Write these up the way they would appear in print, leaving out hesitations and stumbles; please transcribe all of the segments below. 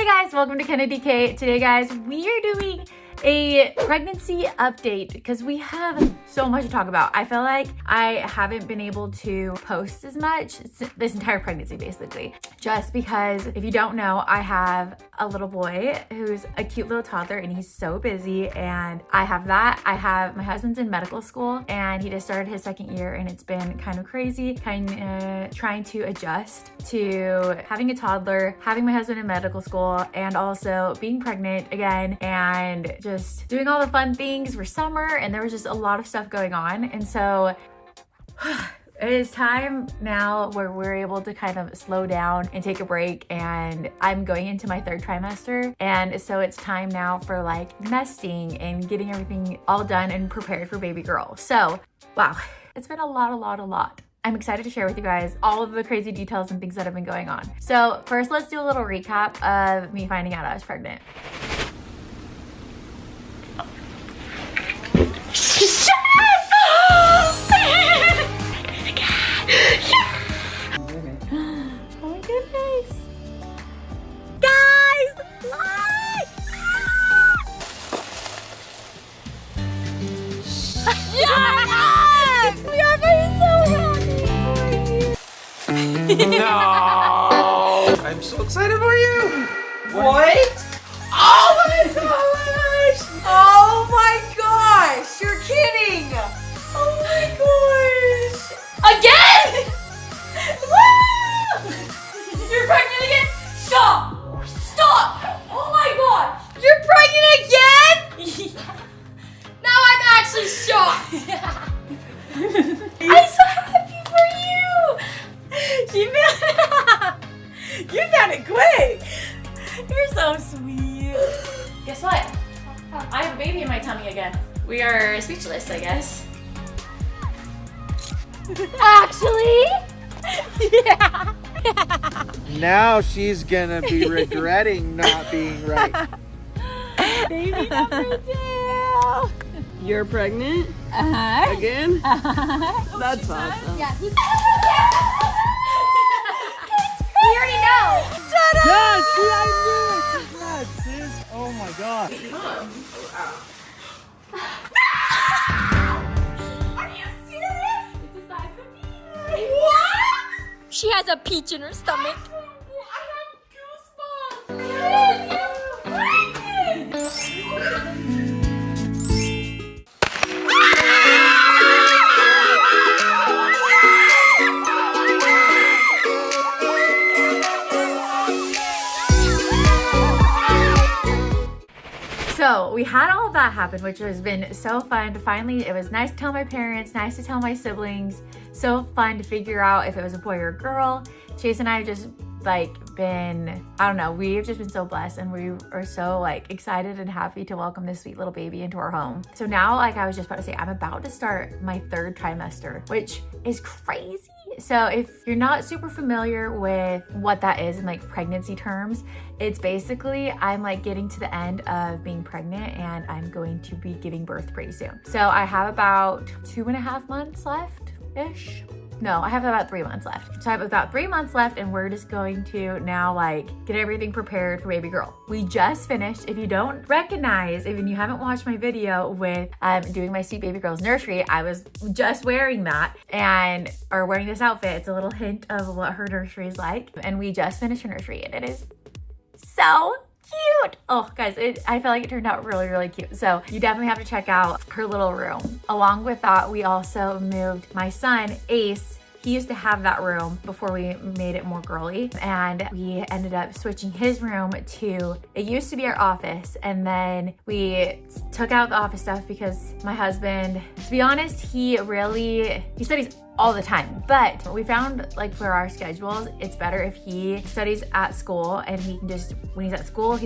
guys, welcome to KennaDee Kay. Today guys, we are doing a pregnancy update because we have so much to talk about. I feel like I haven't been able to post as much this entire pregnancy basically, just because if you don't know, I have a little boy who's a cute little toddler and he's so busy, and I have that. I have my husband's in medical school and he just started his second year, and it's been kind of crazy, trying to adjust to having a toddler, having my husband in medical school, and also being pregnant again, and just doing all the fun things for summer. And there was just a lot of stuff going on, and so it is time now where we're able to kind of slow down and take a break, and I'm going into my third trimester, and so it's time now for like nesting and getting everything all done and prepared for baby girl. So wow, it's been a lot. I'm excited to share with you guys all of the crazy details and things that have been going on. So first, let's do a little recap of me finding out I was pregnant. Oh my goodness. Guys, look! Shut up! We are so happy for you. No! I'm so excited for you! What? Oh my gosh! Oh my gosh! You're kidding! Oh my gosh! Again? Woo! You're pregnant again? Stop! Stop! Oh my gosh! You're pregnant again? Now I'm actually shocked. I'm so happy for you. You found it quick. You're so sweet. Guess what? I have a baby in my tummy again. We are speechless, I guess. Actually? Yeah. Now she's gonna be regretting not being right. Baby number 2. You're pregnant? Uh-huh. Again? That's awesome. Yeah. We already know. Shut up! Yes, see, I knew it! Congrats, sis. Oh my god. Are you serious? It's the size of a peanut. What? She has a peach in her stomach. I have goosebumps. You're pregnant. So we had all of that happen, which has been so fun. Finally, it was nice to tell my parents, nice to tell my siblings. So fun to figure out if it was a boy or a girl. Chase and I have just been, I don't know, we've just been so blessed, and we are so excited and happy to welcome this sweet little baby into our home. So now, I was just about to say, I'm about to start my third trimester, which is crazy. So if you're not super familiar with what that is in pregnancy terms, it's basically I'm getting to the end of being pregnant, and I'm going to be giving birth pretty soon. So I have about 2.5 months left-ish. No, I have about 3 months left. So I have about 3 months left, and we're just going to now get everything prepared for baby girl. We just finished. If you don't recognize, if you haven't watched my video with doing my sweet baby girl's nursery, I was just wearing that or wearing this outfit. It's a little hint of what her nursery is like. And we just finished her nursery, and it is so cute. Oh guys, I feel like it turned out really cute. So you definitely have to check out her little room. Along with that, we also moved my son Ace. He used to have that room before we made it more girly, and we ended up switching his room to, it used to be our office, and then we took out the office stuff because my husband, to be honest, he studies all the time, but we found for our schedules, it's better if he studies at school, and he can just, when he's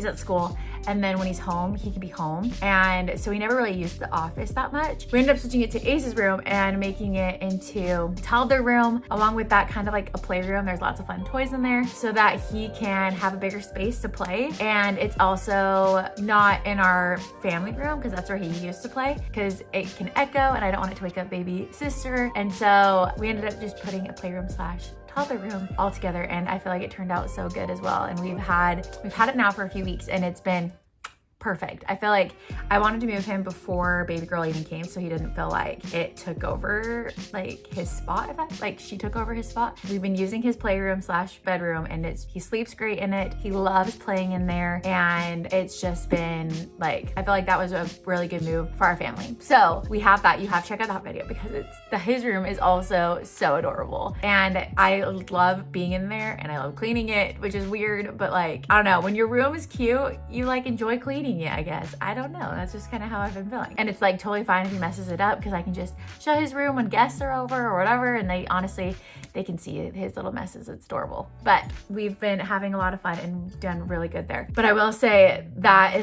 at school, and then when he's home, he can be home. And so we never really used the office that much. We ended up switching it to Ace's room and making it into a toddler room, along with that kind of a playroom. There's lots of fun toys in there so that he can have a bigger space to play. And it's also not in our family room because that's where he used to play, because it can echo and I don't want it to wake up baby sister. And so we ended up just putting a playroom / toddler room all together, and I feel like it turned out so good as well. And we've had it now for a few weeks, and it's been perfect. I feel like I wanted to move him before baby girl even came, so he didn't feel like it took over like his spot, like she took over his spot. We've been using his playroom / bedroom, and he sleeps great in it. He loves playing in there, and it's just been like, I feel like that was a really good move for our family. So we have that. You have to check out that video because his room is also so adorable, and I love being in there, and I love cleaning it, which is weird, but like, I don't know, when your room is cute, you like enjoy cleaning it, I guess. I don't know. That's just kind of how I've been feeling. And it's like totally fine if he messes it up because I can just show his room when guests are over or whatever. And they can see his little messes. It's adorable. But we've been having a lot of fun and done really good there. But I will say that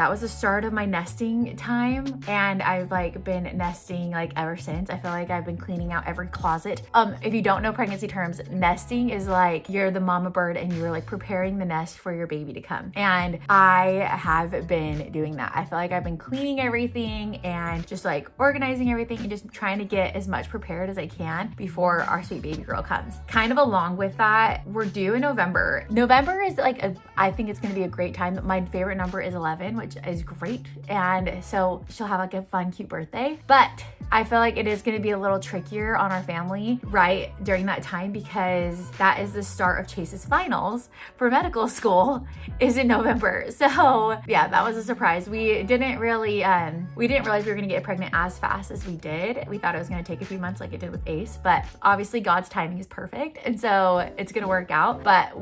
was the start of my nesting time. And I've like been nesting like ever since. I feel like I've been cleaning out every closet. If you don't know pregnancy terms, nesting is like you're the mama bird and you're like preparing the nest for your baby to come. And I have been doing that. I feel like I've been cleaning everything and just like organizing everything and just trying to get as much prepared as I can before our sweet baby girl comes. Kind of along with that, we're due in November. November is like, I think it's gonna be a great time. My favorite number is 11, which is great. And so she'll have like a fun, cute birthday. But I feel like it is gonna be a little trickier on our family right during that time because that is the start of Chase's finals for medical school is in November. So yeah, that was a surprise. We didn't realize we were gonna get pregnant as fast as we did. We thought it was gonna take a few months like it did with Ace, but obviously God's timing is perfect. And so it's gonna work out, but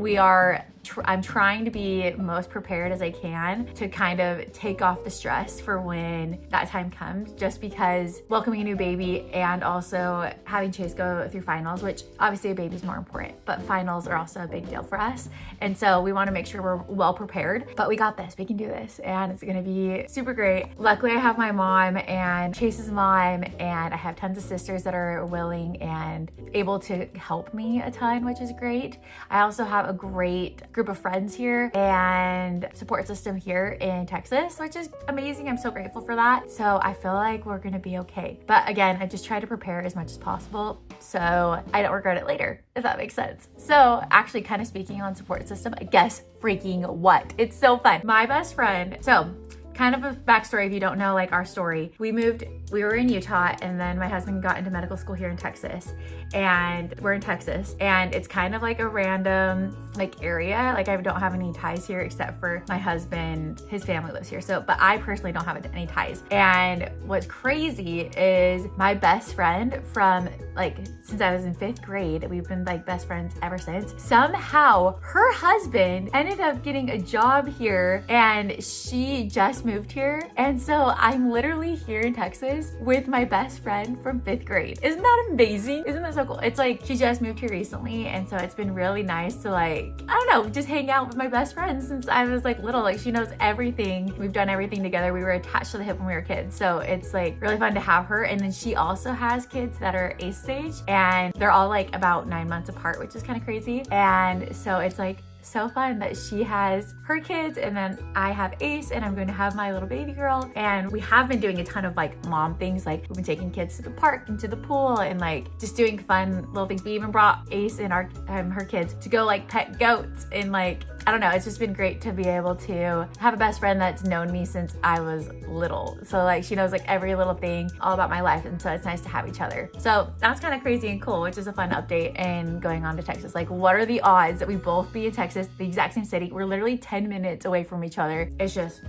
I'm trying to be most prepared as I can to kind of take off the stress for when that time comes, just because welcoming a new baby and also having Chase go through finals, which obviously a baby's more important, but finals are also a big deal for us. And so we want to make sure we're well prepared, but we got this, we can do this, and it's going to be super great. Luckily I have my mom and Chase's mom, and I have tons of sisters that are willing and able to help me a ton, which is great. I also have a great group of friends here and support system here in Texas, which is amazing. I'm so grateful for that. So I feel like we're gonna be okay. But again, I just try to prepare as much as possible so I don't regret it later, if that makes sense. So actually kind of speaking on support system, guess freaking what? It's so fun. My best friend, so kind of a backstory if you don't know like our story. We were in Utah, and then my husband got into medical school here in Texas, and we're in Texas, and it's kind of like a random like area. Like I don't have any ties here except for my husband, his family lives here. So, but I personally don't have any ties. And what's crazy is my best friend from like since I was in 5th grade, we've been like best friends ever since. Somehow her husband ended up getting a job here, and she just moved here. And so I'm literally here in Texas with my best friend from 5th grade. Isn't that amazing? Isn't that so cool? It's like she just moved here recently, and so it's been really nice to like, I don't know, just hang out with my best friend since I was like little. Like she knows everything. We've done everything together. We were attached to the hip when we were kids. So it's like really fun to have her. And then she also has kids that are Ace age, and they're all like about 9 months apart, which is kind of crazy. And so it's like so fun that she has her kids, and then I have Ace, and I'm going to have my little baby girl. And we have been doing a ton of like mom things, like we've been taking kids to the park and to the pool and like just doing fun little things. We even brought Ace and her kids to go like pet goats, and like I don't know, it's just been great to be able to have a best friend that's known me since I was little. So like she knows like every little thing all about my life, and so it's nice to have each other. So that's kind of crazy and cool, which is a fun update. And going on to Texas, like what are the odds that we both be in Texas, the exact same city? We're literally 10 minutes away from each other. It's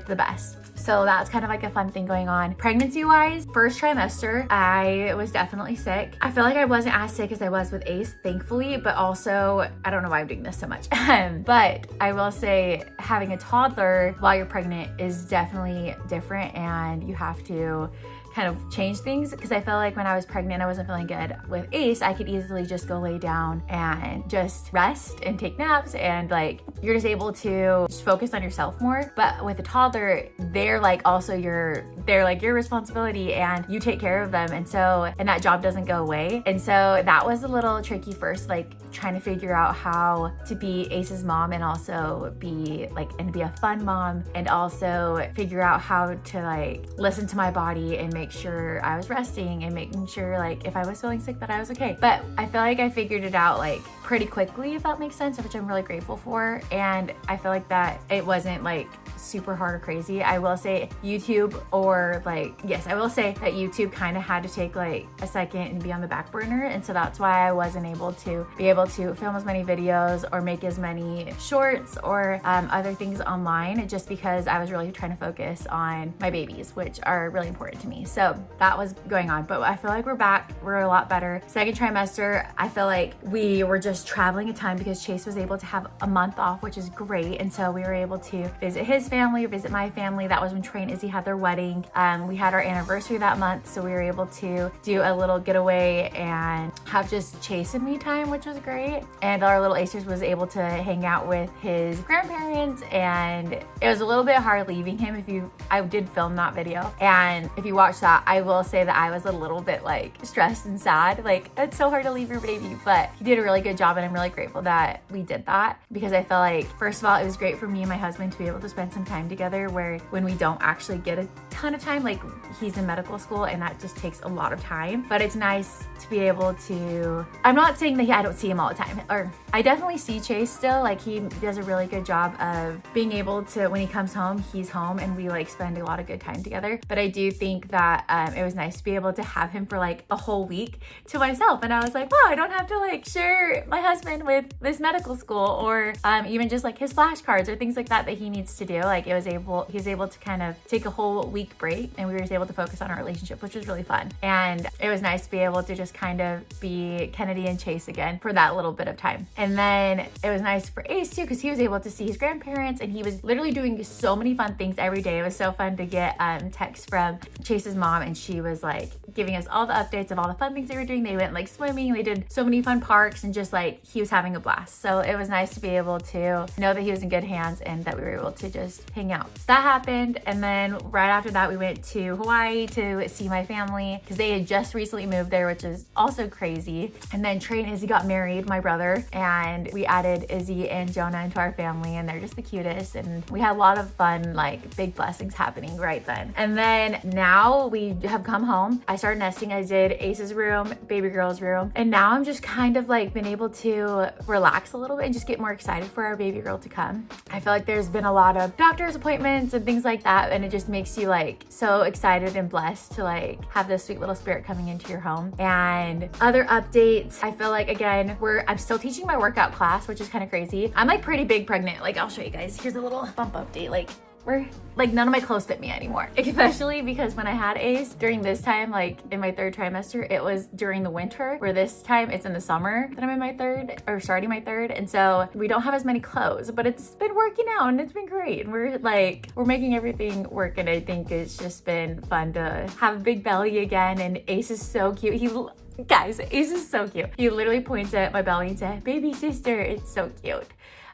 the best. So that's kind of like a fun thing going on. Pregnancy wise, first trimester, I was definitely sick. I feel like I wasn't as sick as I was with Ace, thankfully, but also, I don't know why I'm doing this so much. But I will say having a toddler while you're pregnant is definitely different, and you have to kind of change things, because I felt like when I was pregnant, I wasn't feeling good. With Ace, I could easily just go lay down and just rest and take naps, and like you're just able to just focus on yourself more. But with a toddler, they're like your responsibility, and you take care of them, and that job doesn't go away. And so that was a little tricky first, like trying to figure out how to be Ace's mom and also be like, and be a fun mom, and also figure out how to like listen to my body and make sure I was resting and making sure like if I was feeling sick that I was okay. But I feel like I figured it out like pretty quickly, if that makes sense, which I'm really grateful for. And I feel like that it wasn't like super hard or crazy. I will say YouTube, or like, yes, I will say that YouTube kind of had to take like a second and be on the back burner. And so that's why I wasn't able to film as many videos or make as many shorts or other things online, just because I was really trying to focus on my babies, which are really important to me. So that was going on, but I feel like we're back. We're a lot better. Second trimester, I feel like we were just traveling a ton because Chase was able to have a month off, which is great. And so we were able to visit his family, visit my family. That was when Trey and Izzy had their wedding. We had our anniversary that month, so we were able to do a little getaway and have just Chase and me time, which was great. And our little Acers was able to hang out with his grandparents, and it was a little bit hard leaving him. I did film that video, and if you watch that, I will say that I was a little bit like stressed and sad. Like, it's so hard to leave your baby, but he did a really good job, and I'm really grateful that we did that, because I feel like, first of all, it was great for me and my husband to be able to spend some time together, where when we don't actually get a ton of time, like he's in medical school and that just takes a lot of time, but it's nice to be able to, I'm not saying that I don't see him all the time, or I definitely see Chase still. Like, he does a really good job of being able to, when he comes home, he's home and we like spend a lot of good time together. But I do think that it was nice to be able to have him for like a whole week to myself, and I was like, wow, I don't have to like share my husband with this medical school, or even just like his flashcards or things like that he needs to do. Like, he was able to kind of take a whole week break, and we were able to focus on our relationship, which was really fun. And it was nice to be able to just kind of be KennaDee and Chase again for that little bit of time. And then it was nice for Ace too, because he was able to see his grandparents, and he was literally doing so many fun things every day. It was so fun to get texts from Chase's mom, and she was like giving us all the updates of all the fun things they were doing. They went like swimming, they did so many fun parks, and just like he was having a blast. So it was nice to be able to know that he was in good hands and that we were able to just hang out. So that happened, and then right after that we went to Hawaii to see my family, because they had just recently moved there, which is also crazy. And then Trey and Izzy got married, my brother, and we added Izzy and Jonah into our family, and they're just the cutest, and we had a lot of fun, like big blessings happening right then. And then now we have come home. I started nesting. I did Ace's room, baby girl's room, and now I'm just kind of like been able to relax a little bit and just get more excited for our baby girl to come. I feel like there's been a lot of doctor's appointments and things like that, and it just makes you like so excited and blessed to like have this sweet little spirit coming into your home. And other updates, I feel like, again, I'm still teaching my workout class, which is kind of crazy. I'm like pretty big pregnant. Like, I'll show you guys. Here's a little bump update. Like, none of my clothes fit me anymore, especially because when I had Ace during this time, like in my third trimester, it was during the winter, where this time it's in the summer that I'm in my third, or starting my third. And so we don't have as many clothes, but it's been working out and it's been great. And we're making everything work. And I think it's just been fun to have a big belly again. And Ace is so cute. Guys, Ace is so cute. He literally points at my belly and says, "Baby sister." It's so cute.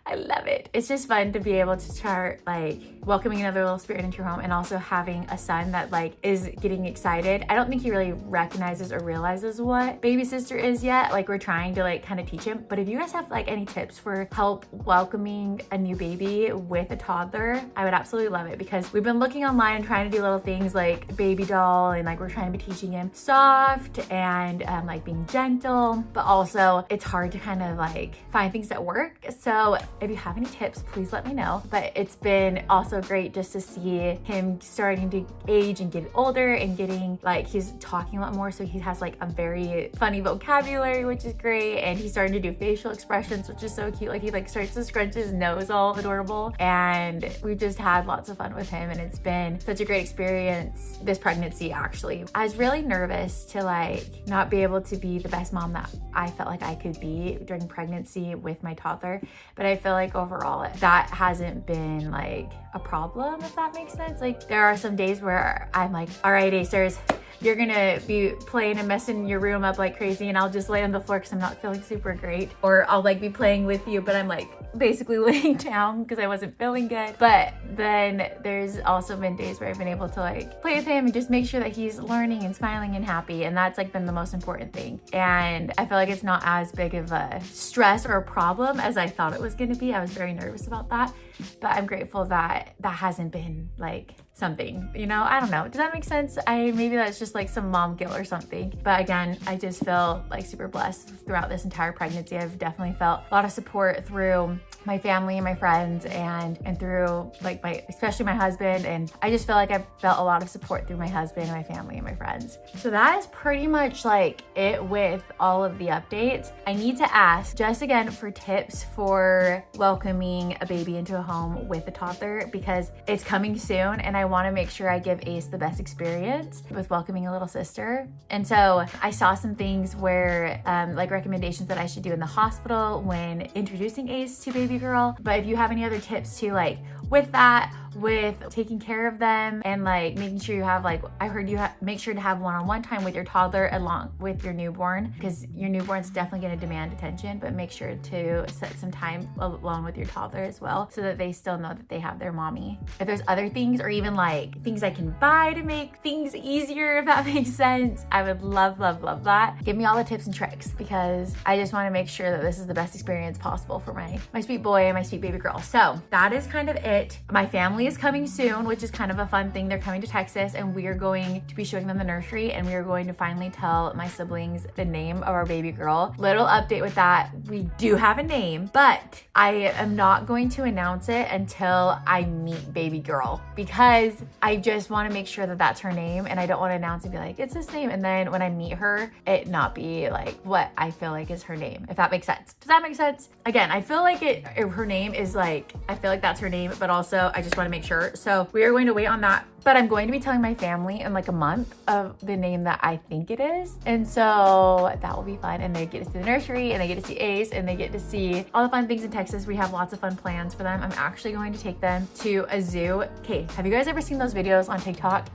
I love it. It's just fun to be able to start like welcoming another little spirit into your home, and also having a son that like is getting excited. I don't think he really recognizes or realizes what baby sister is yet. Like, we're trying to like kind of teach him. But if you guys have like any tips for help welcoming a new baby with a toddler, I would absolutely love it, because we've been looking online and trying to do little things like baby doll, and like we're trying to be teaching him soft and like being gentle, but also it's hard to kind of like find things that work. So if you have any tips, please let me know. But it's been also great just to see him starting to age and get older, and getting like, he's talking a lot more, so he has like a very funny vocabulary, which is great. And he's starting to do facial expressions, which is so cute. Like, he like starts to scrunch his nose, all adorable. And we've just had lots of fun with him, and it's been such a great experience this pregnancy. Actually, I was really nervous to like not be able to be the best mom that I felt like I could be during pregnancy with my toddler, but I feel like overall that hasn't been like a problem, if that makes sense. Like, there are some days where I'm like, all right, Acers, you're gonna be playing and messing your room up like crazy, and I'll just lay on the floor because I'm not feeling super great. Or I'll like be playing with you, but I'm like basically laying down because I wasn't feeling good. But then there's also been days where I've been able to like play with him and just make sure that he's learning and smiling and happy, and that's like been the most important thing. And I feel like it's not as big of a stress or a problem as I thought it was going to be. I was very nervous about that, but I'm grateful that that hasn't been like something, you know. I don't know, does that make sense? Maybe that's just like some mom guilt or something, but again, I just feel like super blessed throughout this entire pregnancy. I've definitely felt a lot of support through my family and my friends and through like especially my husband, and I just feel like I've felt a lot of support through my husband, my family, and my friends. So that is pretty much like it with all of the updates. I need to ask just again for tips for welcoming a baby into a home with a toddler, because it's coming soon and I want to make sure I give Ace the best experience with welcoming a little sister. And so I saw some things where like recommendations that I should do in the hospital when introducing Ace to baby girl. But if you have any other tips too, like with that, with taking care of them and like making sure you have like, I heard you make sure to have one-on-one time with your toddler along with your newborn, because your newborn's definitely going to demand attention, but make sure to set some time alone with your toddler as well so that they still know that they have their mommy. If there's other things or even like things I can buy to make things easier, if that makes sense, I would love that. Give me all the tips and tricks, because I just want to make sure that this is the best experience possible for my sweet boy and my sweet baby girl. So that is kind of it. My family is coming soon, which is kind of a fun thing. They're coming to Texas and we are going to be showing them the nursery, and we are going to finally tell my siblings the name of our baby girl. Little update with that, we do have a name, but I am not going to announce it until I meet baby girl, because I just want to make sure that that's her name, and I don't want to announce and be like, it's this name, and then when I meet her, it not be like what I feel like is her name, if that makes sense. Does that make sense? Again, I feel like her name is like, I feel like that's her name, but also I just want to make sure. So we are going to wait on that, but I'm going to be telling my family in like a month of the name that I think it is. And so that will be fun. And they get to see the nursery, and they get to see Ace, and they get to see all the fun things in Texas. We have lots of fun plans for them. I'm actually going to take them to a zoo. Okay, have you guys ever seen those videos on TikTok?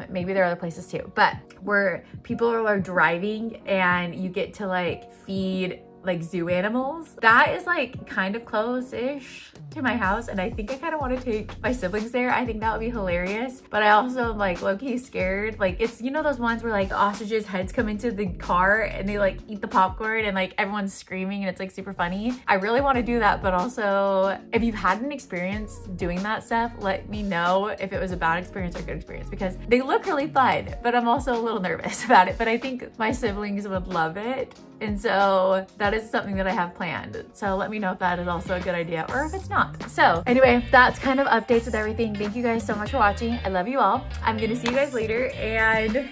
Maybe there are other places too, but where people are driving and you get to like feed like zoo animals. That is like kind of close-ish to my house, and I think I kind of want to take my siblings there. I think that would be hilarious, but I also am like low-key scared. Like, it's, you know, those ones where like the ostriches' heads come into the car and they like eat the popcorn and like everyone's screaming and it's like super funny. I really want to do that, but also if you've had an experience doing that stuff, let me know if it was a bad experience or a good experience, because they look really fun, but I'm also a little nervous about it. But I think my siblings would love it, and so that is something that I have planned. So let me know if that is also a good idea or if it's not. So anyway, that's kind of updates with everything. Thank you guys so much for watching. I love you all. I'm gonna see you guys later, and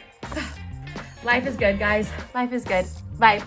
life is good, guys. Life is good. Bye.